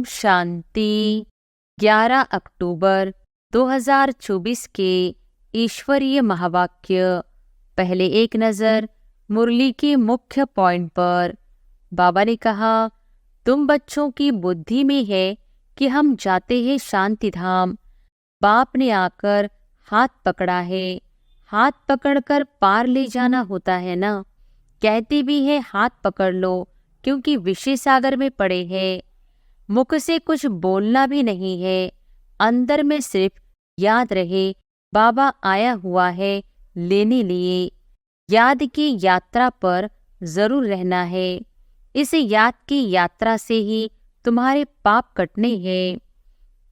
शांति। 11 अक्टूबर 2024 के ईश्वरीय महावाक्य। पहले एक नज़र मुरली के मुख्य पॉइंट पर। बाबा ने कहा, तुम बच्चों की बुद्धि में है कि हम जाते हैं शांति धाम। बाप ने आकर हाथ पकड़ा है, हाथ पकड़कर पार ले जाना होता है ना। कहते भी है हाथ पकड़ लो, क्योंकि विषय सागर में पड़े हैं। मुख से कुछ बोलना भी नहीं है, अंदर में सिर्फ याद रहे बाबा आया हुआ है लेने लिए। याद की यात्रा पर जरूर रहना है। इस याद की यात्रा से ही तुम्हारे पाप कटने हैं।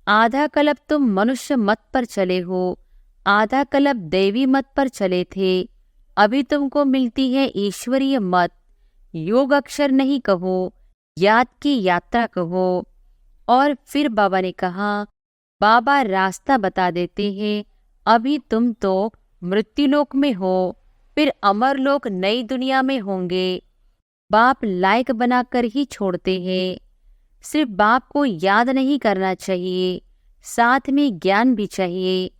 आधा कल्प तुम मनुष्य मत पर चले हो, आधा कल्प देवी मत पर चले थे। अभी तुमको मिलती है ईश्वरीय मत। योग अक्षर नहीं कहो, याद की यात्रा कहो। और फिर बाबा ने कहा, बाबा रास्ता बता देते हैं। अभी तुम तो मृत्युलोक में हो, फिर अमरलोक नई दुनिया में होंगे। बाप लायक बनाकर ही छोड़ते हैं। सिर्फ बाप को याद नहीं करना चाहिए, साथ में ज्ञान भी चाहिए।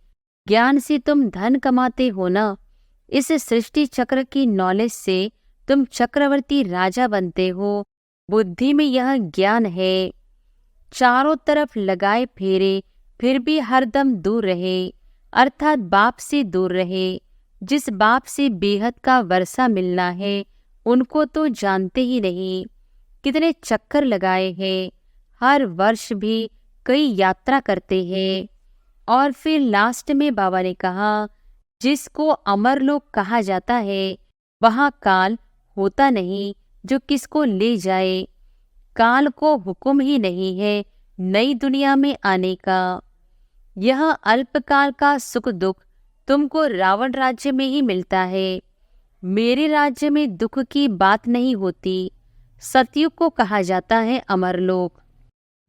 ज्ञान से तुम धन कमाते हो ना। इस सृष्टि चक्र की नॉलेज से तुम चक्रवर्ती राजा बनते हो। बुद्धि में यह ज्ञान है। चारों तरफ लगाए फेरे, फिर भी हरदम दूर रहे, अर्थात बाप से दूर रहे। जिस बाप से बेहद का वर्षा मिलना है, उनको तो जानते ही नहीं। कितने चक्कर लगाए हैं, हर वर्ष भी कई यात्रा करते हैं। और फिर लास्ट में बाबा ने कहा, जिसको अमरलोक कहा जाता है, वहाँ काल होता नहीं जो किसको ले जाए। काल को हुक्म ही नहीं है नई दुनिया में आने का। यह अल्पकाल का सुख दुख तुमको रावण राज्य में ही मिलता है। मेरे राज्य में दुख की बात नहीं होती। सतयुग को कहा जाता है अमरलोक।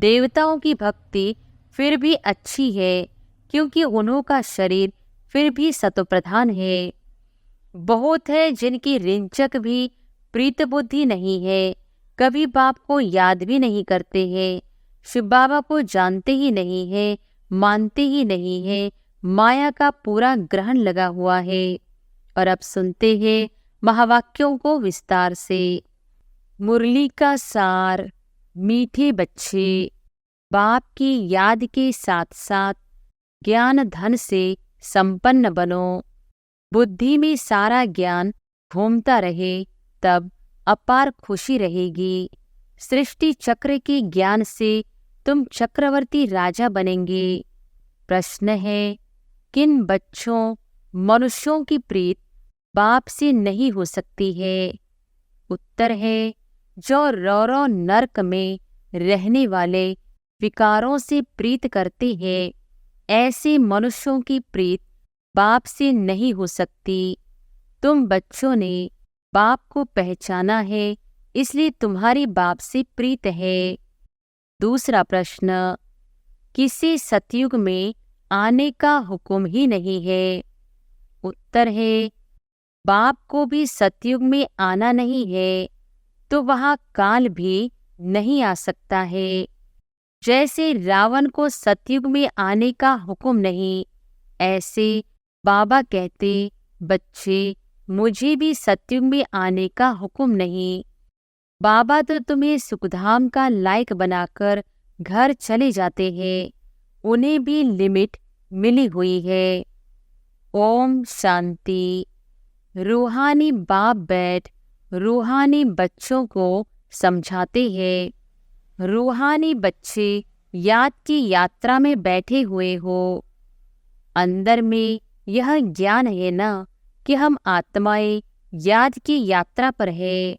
देवताओं की भक्ति फिर भी अच्छी है, क्योंकि उन्हों का शरीर फिर भी सतोप्रधान है। बहुत है जिनकी रिंचक भी प्रीत बुद्धि नहीं है, कभी बाप को याद भी नहीं करते हैं, शिव बाबा को जानते ही नहीं है, मानते ही नहीं है। माया का पूरा ग्रहण लगा हुआ है। और अब सुनते हैं महावाक्यों को विस्तार से। मुरली का सार। मीठे बच्चे, बाप की याद के साथ साथ ज्ञान धन से संपन्न बनो। बुद्धि में सारा ज्ञान घूमता रहे, तब अपार खुशी रहेगी। सृष्टि चक्र के ज्ञान से तुम चक्रवर्ती राजा बनेंगे। प्रश्न है, किन बच्चों मनुष्यों की प्रीत बाप से नहीं हो सकती है? उत्तर है, जो रौरव नरक में रहने वाले विकारों से प्रीत करते हैं, ऐसे मनुष्यों की प्रीत बाप से नहीं हो सकती। तुम बच्चों ने बाप को पहचाना है, इसलिए तुम्हारी बाप से प्रीत है। दूसरा प्रश्न, किसी सतयुग में आने का हुक्म ही नहीं है? उत्तर है, बाप को भी सतयुग में आना नहीं है, तो वहाँ काल भी नहीं आ सकता है। जैसे रावण को सतयुग में आने का हुक्म नहीं, ऐसे बाबा कहते, बच्चे मुझे भी सतयुग में आने का हुक्म नहीं। बाबा तो तुम्हें सुखधाम का लायक बनाकर घर चले जाते हैं, उन्हें भी लिमिट मिली हुई है। ओम शांति। रूहानी बाप बैठ रूहानी बच्चों को समझाते हैं। रूहानी बच्चे याद की यात्रा में बैठे हुए हो। अंदर में यह ज्ञान है ना कि हम आत्माएं याद की यात्रा पर है।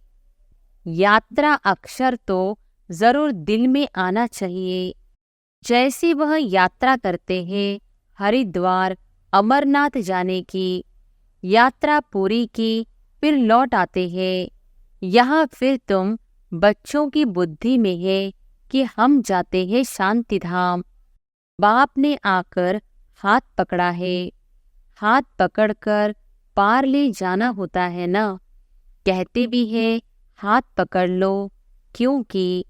यात्रा अक्षर तो जरूर दिल में आना चाहिए। जैसे वह यात्रा करते हैं हरिद्वार अमरनाथ जाने की, यात्रा पूरी की, फिर लौट आते हैं। यहाँ फिर तुम बच्चों की बुद्धि में है कि हम जाते हैं शांति धाम। बाप ने आकर हाथ पकड़ा है, हाथ पकड़कर पार ले जाना होता है ना। कहते भी है हाथ पकड़ लो, क्योंकि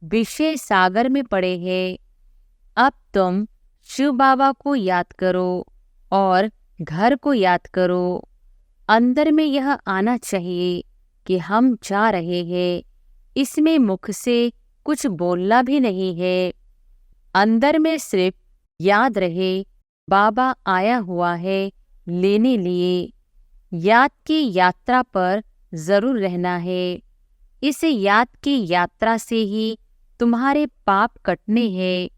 विषय सागर में पड़े हैं। अब तुम शिव बाबा को याद करो और घर को याद करो। अंदर में यह आना चाहिए कि हम जा रहे हैं। इसमें मुख से कुछ बोलना भी नहीं है। अंदर में सिर्फ याद रहे बाबा आया हुआ है लेने लिए। याद की यात्रा पर जरूर रहना है। इस याद की यात्रा से ही तुम्हारे पाप कटने हैं,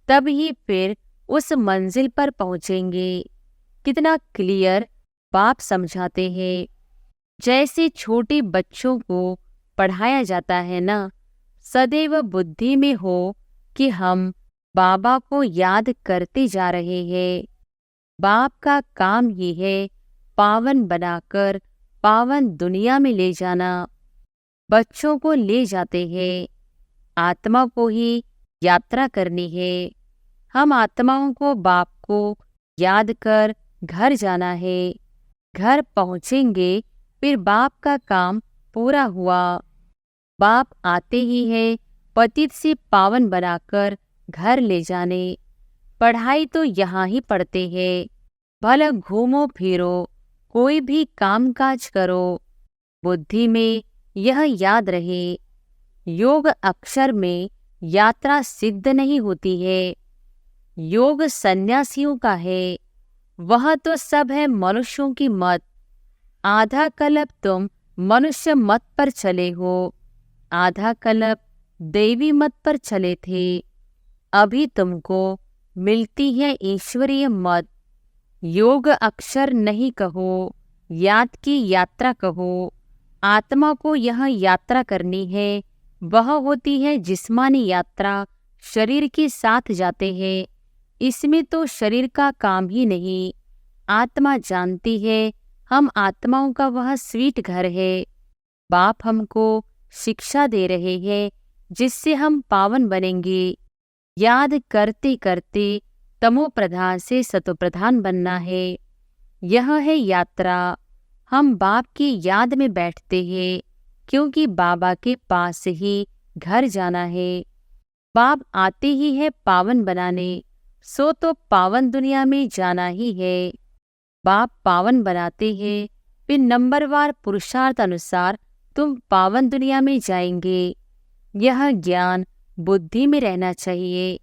तब ही फिर उस मंजिल पर पहुंचेंगे। कितना क्लियर बाप समझाते हैं। जैसे छोटे बच्चों को पढ़ाया जाता है ना, सदैव बुद्धि में हो कि हम बाबा को याद करते जा रहे हैं। बाप का काम ही है पावन बनाकर पावन दुनिया में ले जाना। बच्चों को ले जाते हैं, आत्मा को ही यात्रा करनी है। हम आत्माओं को बाप को याद कर घर जाना है। घर पहुँचेंगे फिर बाप का काम पूरा हुआ। बाप आते ही है पतित से पावन बनाकर घर ले जाने। पढ़ाई तो यहाँ ही पढ़ते हैं। भला घूमो फिरो, कोई भी काम काज करो, बुद्धि में यह याद रहे। योग अक्षर में यात्रा सिद्ध नहीं होती है। योग सन्यासियों का है। वह तो सब है मनुष्यों की मत। आधा कल्प तुम मनुष्य मत पर चले हो, आधा कल्प देवी मत पर चले थे। अभी तुमको मिलती है ईश्वरीय मत। योग अक्षर नहीं कहो, याद की यात्रा कहो। आत्मा को यह यात्रा करनी है। वह होती है जिस्मानी यात्रा, शरीर के साथ जाते हैं। इसमें तो शरीर का काम ही नहीं। आत्मा जानती है हम आत्माओं का वह स्वीट घर है। बाप हमको शिक्षा दे रहे हैं जिससे हम पावन बनेंगे। याद करते करते तमो प्रधान से सतो प्रधान बनना है। यह है यात्रा। हम बाप की याद में बैठते हैं क्योंकि बाबा के पास ही घर जाना है। बाप आते ही है पावन बनाने, सो तो पावन दुनिया में जाना ही है। बाप पावन बनाते हैं, फिर नंबरवार पुरुषार्थ अनुसार तुम पावन दुनिया में जाएंगे। यह ज्ञान बुद्धि में रहना चाहिए।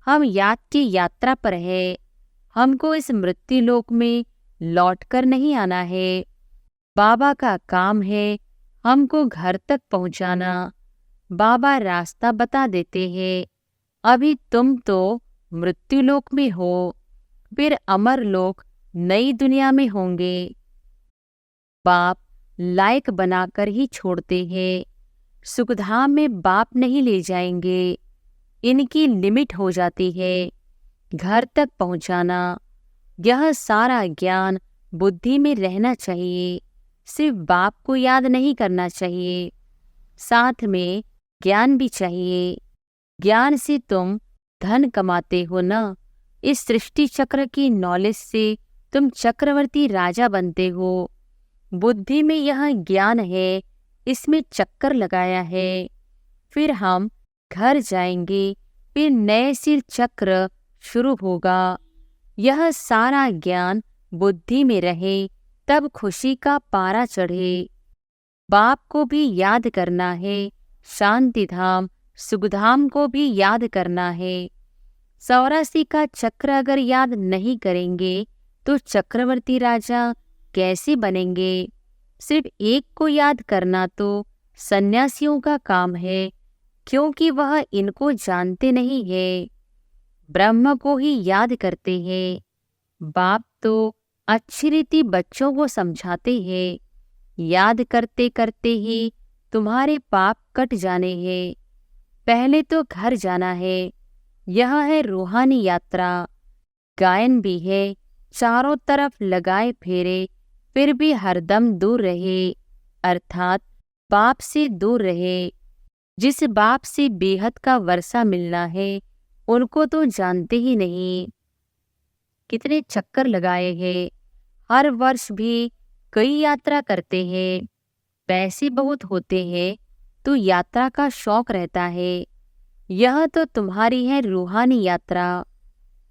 हम याद की यात्रा पर है। हमको इस मृत्यु लोक में लौटकर नहीं आना है। बाबा का काम है हमको घर तक पहुंचाना। बाबा रास्ता बता देते हैं। अभी तुम तो मृत्यु लोक में हो, फिर अमर लोक नई दुनिया में होंगे। बाप लायक बनाकर ही छोड़ते हैं। सुखधाम में बाप नहीं ले जाएंगे। इनकी लिमिट हो जाती है घर तक पहुंचाना। यह सारा ज्ञान बुद्धि में रहना चाहिए। सिर्फ बाप को याद नहीं करना चाहिए, साथ में ज्ञान भी चाहिए। ज्ञान से तुम धन कमाते हो ना। इस सृष्टि चक्र की नॉलेज से तुम चक्रवर्ती राजा बनते हो। बुद्धि में यह ज्ञान है, इसमें चक्कर लगाया है। फिर हम घर जाएंगे, फिर नए सिर चक्र शुरू होगा। यह सारा ज्ञान बुद्धि में रहे तब खुशी का पारा चढ़े। बाप को भी याद करना है, शांति धाम सुखधाम को भी याद करना है। 84 का चक्र अगर याद नहीं करेंगे तो चक्रवर्ती राजा कैसे बनेंगे। सिर्फ एक को याद करना तो सन्यासियों का काम है, क्योंकि वह इनको जानते नहीं है। ब्रह्म को ही याद करते हैं। बाप तो अच्छी रीति बच्चों को समझाते हैं। याद करते करते ही तुम्हारे पाप कट जाने हैं। पहले तो घर जाना है। यह है रूहानी यात्रा। गायन भी है, चारों तरफ लगाए फेरे, फिर भी हरदम दूर रहे, अर्थात बाप से दूर रहे। जिस बाप से बेहद का वर्षा मिलना है उनको तो जानते ही नहीं। कितने चक्कर लगाए हैं। हर वर्ष भी कई यात्रा करते हैं। पैसे बहुत होते हैं तो यात्रा का शौक रहता है। यह तो तुम्हारी है रूहानी यात्रा।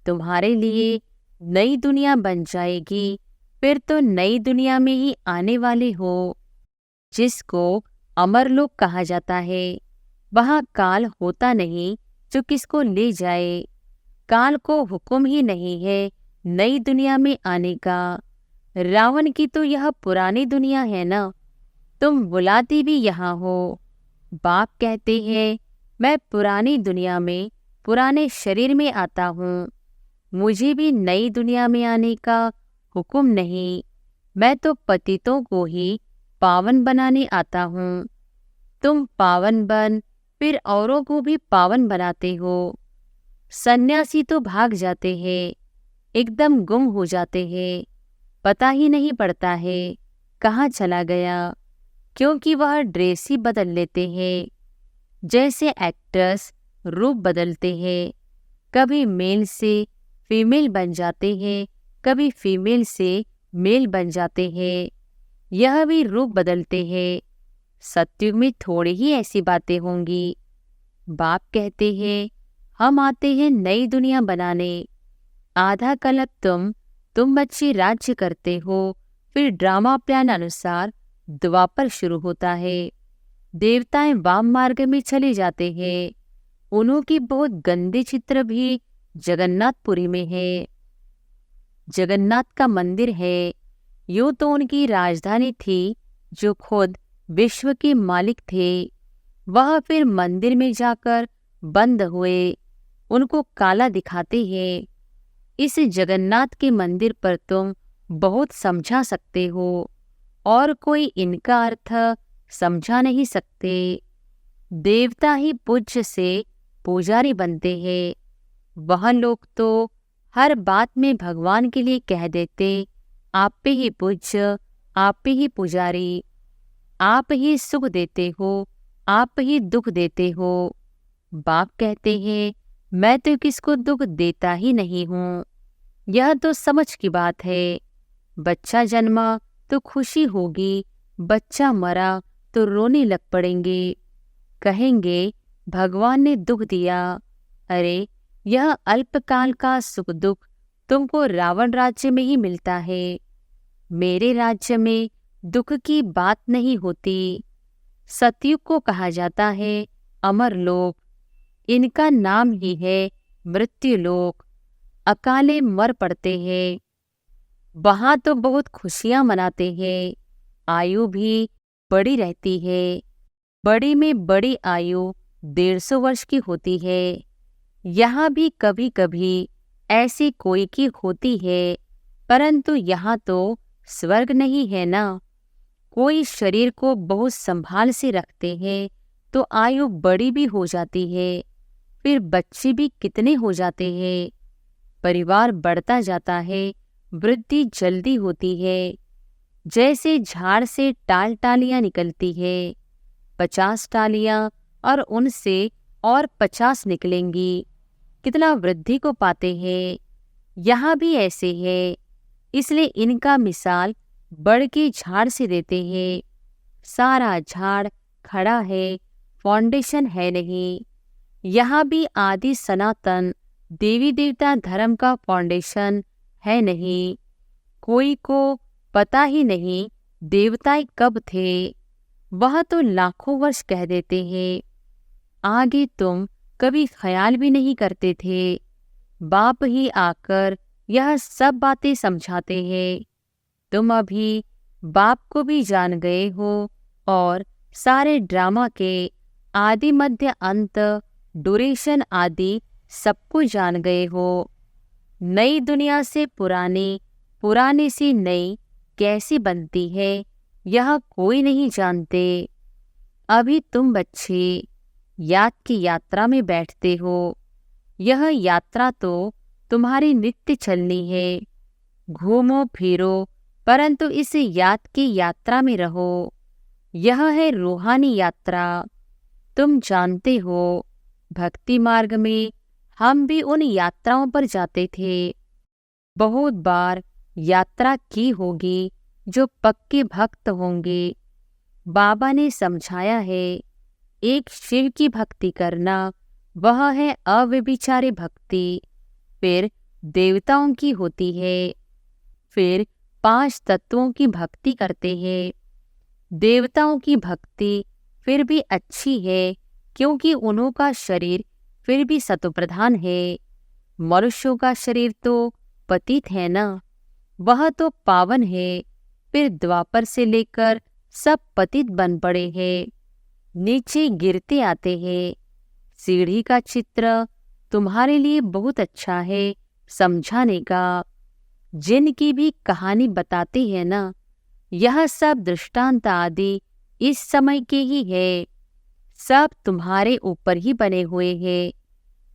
तुम्हारे लिए नई दुनिया बन जाएगी, फिर तो नई दुनिया में ही आने वाले हो, जिसको अमरलोक कहा जाता है। वहाँ काल होता नहीं जो किसको ले जाए। काल को हुक्म ही नहीं है नई दुनिया में आने का। रावण की तो यह पुरानी दुनिया है ना, तुम बुलाती भी यहाँ हो। बाप कहते हैं मैं पुरानी दुनिया में पुराने शरीर में आता हूँ, मुझे भी नई दुनिया में आने का हुक्म नहीं। मैं तो पतितों को ही पावन बनाने आता हूँ। तुम पावन बन फिर औरों को भी पावन बनाते हो। सन्यासी तो भाग जाते हैं, एकदम गुम हो जाते हैं, पता ही नहीं पड़ता है कहाँ चला गया, क्योंकि वह ड्रेस ही बदल लेते हैं। जैसे एक्टर्स रूप बदलते हैं, कभी मेल से फीमेल बन जाते हैं, कभी फीमेल से मेल बन जाते हैं, यह भी रूप बदलते हैं। सतयुग में थोड़ी ही ऐसी बातें होंगी। बाप कहते हैं हम आते हैं नई दुनिया बनाने। आधा कल्प तुम बच्चे राज्य करते हो, फिर ड्रामा प्लान अनुसार द्वापर शुरू होता है। देवताएं वाम मार्ग में चले जाते हैं। उन्होंने बहुत गंदे चित्र भी जगन्नाथपुरी में है। जगन्नाथ का मंदिर है, यूं तो उनकी राजधानी थी, जो खुद विश्व के मालिक थे। वह फिर मंदिर में जाकर बंद हुए, उनको काला दिखाते हैं। इस जगन्नाथ के मंदिर पर तुम बहुत समझा सकते हो, और कोई इनका अर्थ समझा नहीं सकते। देवता ही पूज्य से पुजारी बनते हैं। वह लोग तो हर बात में भगवान के लिए कह देते आप पे ही पूज्य, आप पे ही पुजारी, आप ही सुख देते हो, आप ही दुख देते हो। बाप कहते हैं मैं तो किसको दुख देता ही नहीं हूँ। यह तो समझ की बात है। बच्चा जन्मा तो खुशी होगी, बच्चा मरा तो रोने लग पड़ेंगे, कहेंगे भगवान ने दुख दिया। अरे यह अल्पकाल का सुख दुख तुमको रावण राज्य में ही मिलता है। मेरे राज्य में दुख की बात नहीं होती। सतयुग को कहा जाता है अमरलोक, इनका नाम ही है मृत्युलोक। अकाले मर पड़ते हैं। वहाँ तो बहुत खुशियाँ मनाते हैं, आयु भी बड़ी रहती है। बड़ी में बड़ी आयु 150 वर्ष की होती है। यहाँ भी कभी कभी ऐसी कोई की होती है, परंतु यहाँ तो स्वर्ग नहीं है ना। कोई शरीर को बहुत संभाल से रखते हैं तो आयु बड़ी भी हो जाती है, फिर बच्चे भी कितने हो जाते हैं। परिवार बढ़ता जाता है, वृद्धि जल्दी होती है। जैसे झाड़ से टालियां निकलती है, 50 टालियां और उनसे और 50 निकलेंगी, कितना वृद्धि को पाते हैं। यहाँ भी ऐसे है, इसलिए इनका मिसाल बड़ के झाड़ से देते हैं। सारा झाड़ खड़ा है, फाउंडेशन है नहीं। यहाँ भी आदि सनातन देवी देवता धर्म का फाउंडेशन है नहीं। कोई को पता ही नहीं देवताएं कब थे, वह तो लाखों वर्ष कह देते हैं। आगे तुम कभी ख्याल भी नहीं करते थे। बाप ही आकर यह सब बातें समझाते हैं। तुम अभी बाप को भी जान गए हो और सारे ड्रामा के आदि मध्य अंत ड्यूरेशन आदि सबको जान गए हो। नई दुनिया से पुरानी, पुराने से नई कैसी बनती है यह कोई नहीं जानते। अभी तुम बच्चे याद की यात्रा में बैठते हो। यह यात्रा तो तुम्हारी नित्य चलनी है। घूमो फिरो, परंतु इस याद की यात्रा में रहो। यह है रूहानी यात्रा। तुम जानते हो भक्ति मार्ग में हम भी उन यात्राओं पर जाते थे। बहुत बार यात्रा की होगी जो पक्के भक्त होंगे। बाबा ने समझाया है, एक शिव की भक्ति करना वह है अव्यभिचारी भक्ति। फिर देवताओं की होती है। फिर 5 तत्वों की भक्ति करते हैं। देवताओं की भक्ति फिर भी अच्छी है, क्योंकि उन्हों का शरीर फिर भी सत्वप्रधान है। मनुष्यों का शरीर तो पतित है ना, वह तो पावन है। फिर द्वापर से लेकर सब पतित बन पड़े हैं, नीचे गिरते आते हैं। सीढ़ी का चित्र तुम्हारे लिए बहुत अच्छा है समझाने का। जिनकी भी कहानी बताते हैं ना, यह सब दृष्टांत आदि इस समय के ही है। सब तुम्हारे ऊपर ही बने हुए हैं।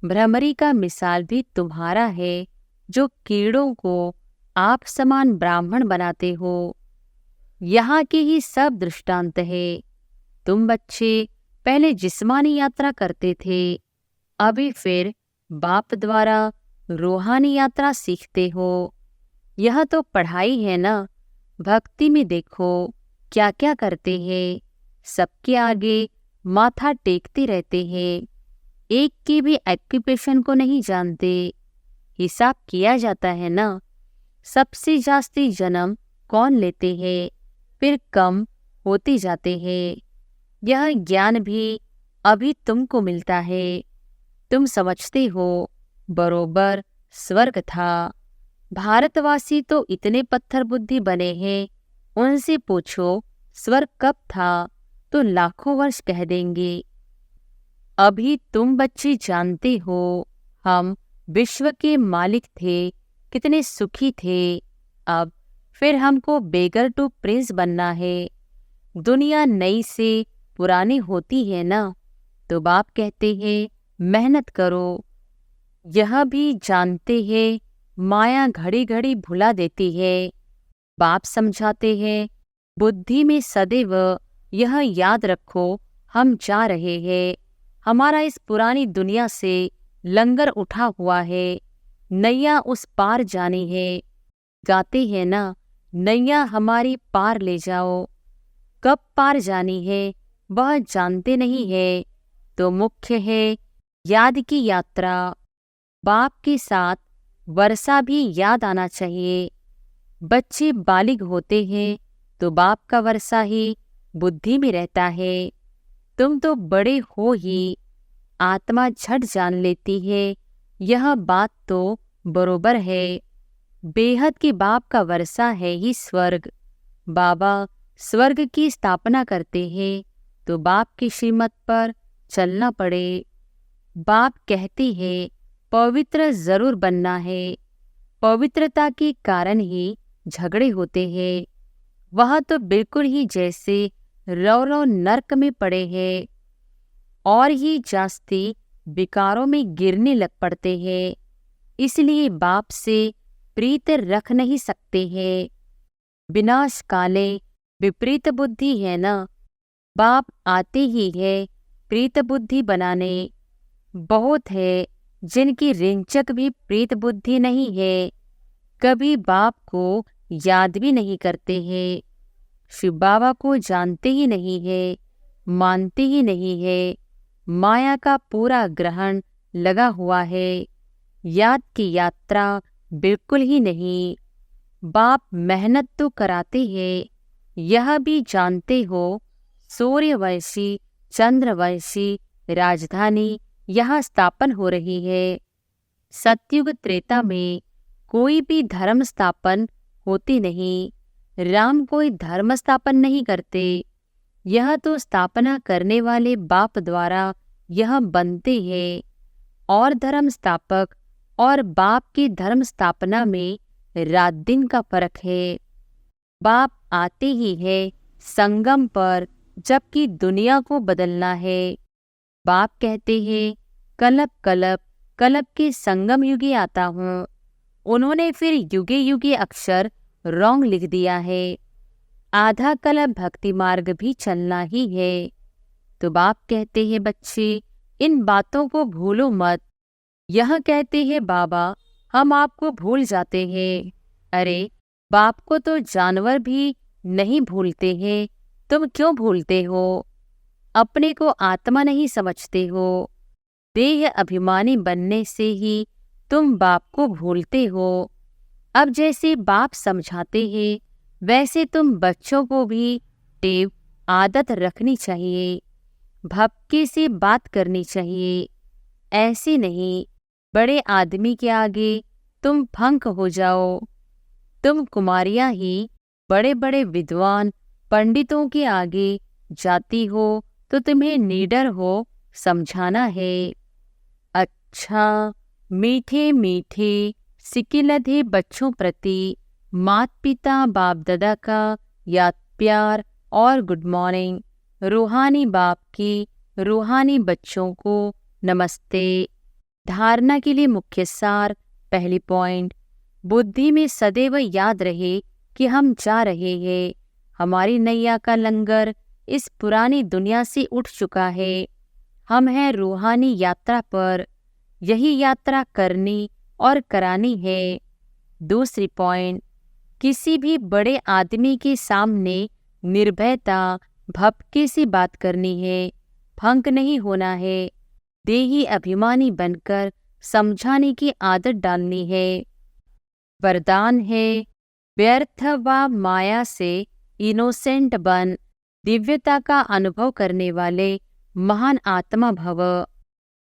भ्रमरी का मिसाल भी तुम्हारा है, जो कीड़ों को आप समान ब्राह्मण बनाते हो। यहाँ के ही सब दृष्टांत है। तुम बच्चे पहले जिस्मानी यात्रा करते थे, अभी फिर बाप द्वारा रूहानी यात्रा सीखते हो। यह तो पढ़ाई है ना। भक्ति में देखो क्या क्या करते हैं। सबके आगे माथा टेकते रहते हैं। एक की भी ऑक्यूपेशन को नहीं जानते। हिसाब किया जाता है ना। सबसे जास्ती जन्म कौन लेते हैं, फिर कम होते जाते हैं। यह ज्ञान भी अभी तुमको मिलता है। तुम समझते हो बरोबर स्वर्ग था। भारतवासी तो इतने पत्थर बुद्धि बने हैं, उनसे पूछो स्वर्ग कब था, तो लाखों वर्ष कह देंगे। अभी तुम बच्चे जानते हो, हम विश्व के मालिक थे, कितने सुखी थे। अब फिर हमको बेगर टू प्रिंस बनना है। दुनिया नई से पुरानी होती है ना, तो बाप कहते हैं मेहनत करो। यह भी जानते हैं माया घड़ी घड़ी भुला देती है। बाप समझाते हैं बुद्धि में सदैव यह याद रखो, हम जा रहे हैं। हमारा इस पुरानी दुनिया से लंगर उठा हुआ है, नैया उस पार जानी है। गाते हैं ना, नैया हमारी पार ले जाओ। कब पार जानी है वह जानते नहीं है, तो मुख्य है याद की यात्रा। बाप के साथ वर्षा भी याद आना चाहिए। बच्चे बालिग होते हैं तो बाप का वर्षा ही बुद्धि में रहता है। तुम तो बड़े हो ही, आत्मा झट जान लेती है। यह बात तो बरोबर है। बेहद के बाप का वर्षा है ही स्वर्ग। बाबा स्वर्ग की स्थापना करते हैं, तो बाप की श्रीमत पर चलना पड़े। बाप कहते हैं पवित्र जरूर बनना है। पवित्रता के कारण ही झगड़े होते हैं। वह तो बिल्कुल ही जैसे रौ नर्क में पड़े हैं, और ही जास्ती विकारों में गिरने लग पड़ते हैं। इसलिए बाप से प्रीत रख नहीं सकते हैं। विनाश काले विपरीत बुद्धि है ना, बाप आते ही है प्रीत बुद्धि बनाने। बहुत है जिनकी रिंचक भी प्रीत बुद्धि नहीं है, कभी बाप को याद भी नहीं करते हैं। शिव बाबा को जानते ही नहीं है, मानते ही नहीं है। माया का पूरा ग्रहण लगा हुआ है, याद की यात्रा बिल्कुल ही नहीं। बाप मेहनत तो कराते हैं, यह भी जानते हो सूर्यवंशी चंद्रवंशी राजधानी यहाँ स्थापन हो रही है। सतयुग त्रेता में कोई भी धर्म स्थापन होती नहीं। राम कोई धर्म स्थापन नहीं करते, यह तो स्थापना करने वाले बाप द्वारा यह बनते हैं। और धर्म स्थापक और बाप की धर्म स्थापना में रात दिन का फर्क है। बाप आते ही है संगम पर, जबकि दुनिया को बदलना है। बाप कहते हैं कलप कलप कलप के संगम युगे आता हूँ। उन्होंने फिर युगे युगे अक्षर रॉन्ग लिख दिया है। आधा कलप भक्ति मार्ग भी चलना ही है। तो बाप कहते हैं बच्चे इन बातों को भूलो मत। यह कहते हैं बाबा हम आपको भूल जाते हैं। अरे बाप को तो जानवर भी नहीं भूलते हैं, तुम क्यों भूलते हो? अपने को आत्मा नहीं समझते हो। देह अभिमानी बनने से ही तुम बाप को भूलते हो। अब जैसे बाप समझाते हैं वैसे तुम बच्चों को भी टेव आदत रखनी चाहिए। भपके से बात करनी चाहिए, ऐसे नहीं बड़े आदमी के आगे तुम फंक हो जाओ। तुम कुमारियां ही बड़े बड़े विद्वान पंडितों के आगे जाती हो तो तुम्हें नीडर हो समझाना है। अच्छा, मीठे मीठे सिकिलधे बच्चों प्रति माता पिता बाप दादा का याद प्यार और गुड मॉर्निंग। रूहानी बाप की रूहानी बच्चों को नमस्ते। धारणा के लिए मुख्य सार। पहली पॉइंट, बुद्धि में सदैव याद रहे कि हम जा रहे हैं। हमारी नैया का लंगर इस पुरानी दुनिया से उठ चुका है। हम हैं रूहानी यात्रा पर। यही यात्रा करनी और करानी है। दूसरी पॉइंट, किसी भी बड़े आदमी के सामने निर्भयता भपके से बात करनी है, फंक नहीं होना है। देही अभिमानी बनकर समझाने की आदत डालनी है। वरदान है, व्यर्थ व माया से इनोसेंट बन, दिव्यता का अनुभव करने वाले महान आत्मा भव।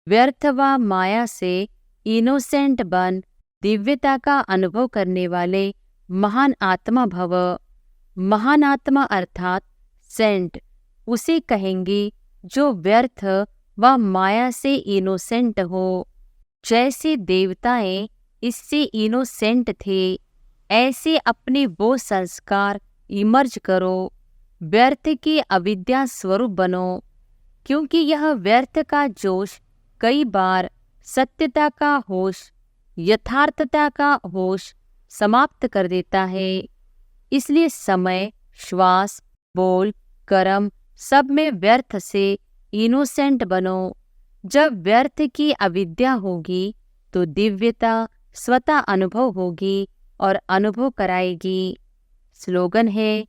व्यर्थ व माया से इनोसेंट बन, दिव्यता का अनुभव करने वाले महान आत्मा भव। महान आत्मा अर्थात सेंट उसे कहेंगे जो व्यर्थ व माया से इनोसेंट हो। जैसे देवताएं इससे इनोसेंट थे, ऐसे अपने वो संस्कार इमर्ज करो। व्यर्थ के अविद्या स्वरूप बनो, क्योंकि यह व्यर्थ का जोश कई बार सत्यता का होश, यथार्थता का होश समाप्त कर देता है। इसलिए समय, श्वास, बोल, कर्म सब में व्यर्थ से इनोसेंट बनो। जब व्यर्थ की अविद्या होगी तो दिव्यता स्वतः अनुभव होगी और अनुभव कराएगी। स्लोगन है,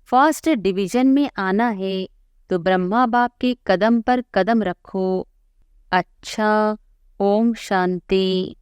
फर्स्ट डिवीजन में आना है तो ब्रह्मा बाप के कदम पर कदम रखो। अच्छा, ओम शांति।